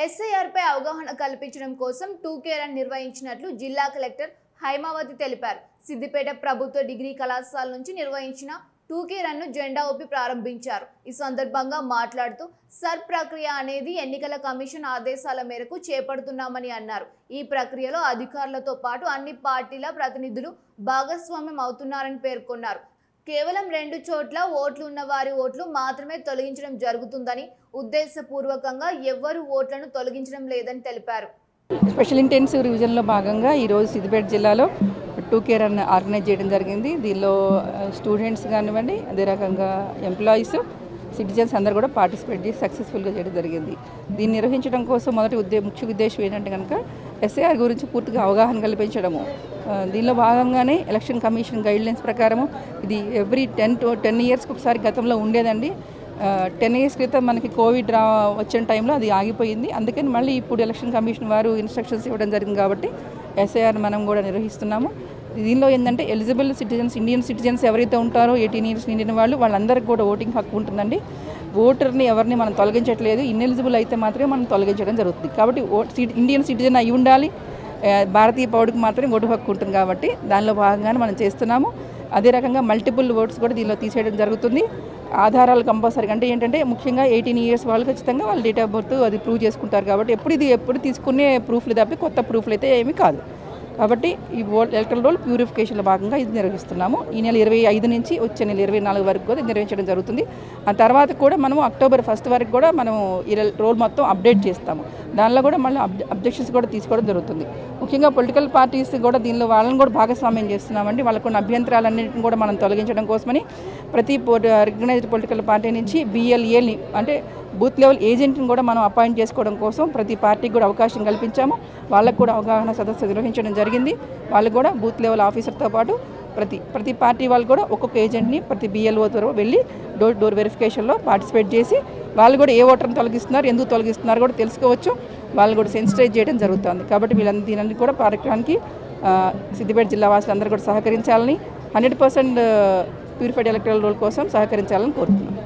ఎస్ఐఆర్పై అవగాహన కల్పించడం కోసం 2K రన్ నిర్వహించినట్లు జిల్లా కలెక్టర్ హైమావతి తెలిపారు. సిద్దిపేట ప్రభుత్వ డిగ్రీ కళాశాల నుంచి నిర్వహించిన 2K రన్ను జెండా ఊపి ప్రారంభించారు. ఈ సందర్భంగా మాట్లాడుతూ సర్ ప్రక్రియ అనేది ఎన్నికల కమిషన్ ఆదేశాల మేరకు చేపడుతున్నామని అన్నారు. ఈ ప్రక్రియలో అధికారులతో పాటు అన్ని పార్టీల ప్రతినిధులు భాగస్వామ్యం అవుతున్నారని పేర్కొన్నారు. కేవలం 2 చోట్ల ఓట్లు ఉన్న వారి ఓట్లు మాత్రమే తొలగించడం జరుగుతుందని, ఉద్దేశపూర్వకంగా ఎవ్వరు ఓట్లను తొలగించడం లేదని తెలిపారు. స్పెషల్ ఇంటెన్సివ్ రివిజన్లో భాగంగా ఈరోజు సిద్దిపేట జిల్లాలో 2K రన్ ఆర్గనైజ్ చేయడం జరిగింది. దీనిలో స్టూడెంట్స్ కానివ్వండి, అదే రకంగా ఎంప్లాయీస్, సిటిజన్స్ అందరూ కూడా పార్టిసిపేట్ చేసి సక్సెస్ఫుల్గా చేయడం జరిగింది. దీన్ని నిర్వహించడం కోసం ముఖ్య ఉద్దేశం ఏంటంటే కనుక ఎస్ఐఆర్ గురించి పూర్తిగా అవగాహన కల్పించడము. దీనిలో భాగంగానే ఎలక్షన్ కమిషన్ గైడ్లైన్స్ ప్రకారము ఇది ఎవ్రీ 10 ఇయర్స్కి ఒకసారి గతంలో ఉండేదండి. 10 ఇయర్స్ క్రితం మనకి కోవిడ్ వచ్చిన టైంలో అది ఆగిపోయింది. అందుకని మళ్ళీ ఇప్పుడు ఎలక్షన్ కమిషన్ వారు ఇన్స్ట్రక్షన్స్ ఇవ్వడం జరిగింది కాబట్టి ఎస్ఐఆర్ మనం కూడా నిర్వహిస్తున్నాము. దీనిలో ఏంటంటే ఎలిజిబుల్ సిటిజన్స్, ఇండియన్ సిటిజన్స్ ఎవరైతే ఉంటారో 18 ఇయర్స్ నిండిన వాళ్ళందరికీ కూడా ఓటింగ్ హక్కు ఉంటుందండి. ఓటర్ని ఎవరిని మనం తొలగించట్లేదు. ఇన్ఎలిజిబుల్ అయితే మాత్రమే మనం తొలగించడం జరుగుతుంది. కాబట్టి ఇండియన్ సిటిజన్ అయి ఉండాలి, భారతీయ పౌరుడికి మాత్రమే ఓటు హక్కు ఉంటుంది. కాబట్టి దానిలో భాగంగానే మనం చేస్తున్నాము. అదే రకంగా మల్టిపుల్ ఓట్స్ కూడా దీనిలో తీసేయడం జరుగుతుంది. ఆధారాలు కంపల్సరీ అంటే ఏంటంటే ముఖ్యంగా 18 ఇయర్స్ వాళ్ళు ఖచ్చితంగా వాళ్ళ డేట్ ఆఫ్ బర్త్ అది ప్రూవ్ చేసుకుంటారు. కాబట్టి ఎప్పుడు తీసుకునే ప్రూఫ్లు తప్పి కొత్త ప్రూఫ్లు అయితే ఏమీ కాదు. కాబట్టి ఈ ఎలక్ట్రల్ రోల్ ప్యూరిఫికేషన్లో భాగంగా ఇది నిర్వహిస్తున్నాము. ఈ నెల 25 నుంచి వచ్చే నెల 24 వరకు కూడా నిర్వహించడం జరుగుతుంది. ఆ తర్వాత కూడా మనము అక్టోబర్ 1 వరకు కూడా మనము ఈ రోల్ మొత్తం అప్డేట్ చేస్తాము. దానిలో కూడా మళ్ళీ అబ్జెక్షన్స్ కూడా తీసుకోవడం జరుగుతుంది. ముఖ్యంగా పొలిటికల్ పార్టీస్ కూడా దీనిలో వాళ్ళని కూడా భాగస్వామ్యం చేస్తున్నామండి. వాళ్ళకున్న అభ్యంతరాలన్నింటిని కూడా మనం తొలగించడం కోసమని ప్రతి రికగ్నైజ్డ్ పొలిటికల్ పార్టీ నుంచి BLAని అంటే బూత్ లెవెల్ ఏజెంట్ని కూడా మనం అపాయింట్ చేసుకోవడం కోసం ప్రతి పార్టీకి కూడా అవకాశం కల్పించాము. వాళ్ళకు కూడా అవగాహన సదస్సు నిర్వహించడం జరిగింది. వాళ్ళు కూడా బూత్ లెవెల్ ఆఫీసర్తో పాటు ప్రతి పార్టీ వాళ్ళు కూడా ఒక్కొక్క ఏజెంట్ని ప్రతి BLO ద్వారా వెళ్ళి డోర్ టు డోర్ వెరిఫికేషన్లో పార్టిసిపేట్ చేసి వాళ్ళు కూడా ఏ ఓటర్ని తొలగిస్తున్నారు, ఎందుకు తొలగిస్తున్నారు కూడా తెలుసుకోవచ్చు. వాళ్ళు కూడా సెన్సిటైజ్ చేయడం జరుగుతుంది. కాబట్టి దీనిని కూడా కార్యక్రమానికి సిద్దిపేట జిల్లా వాసులు అందరూ కూడా సహకరించాలని, 100% ప్యూరిఫైడ్ ఎలక్ట్రల్ రోల్ కోసం సహకరించాలని కోరుతున్నాం.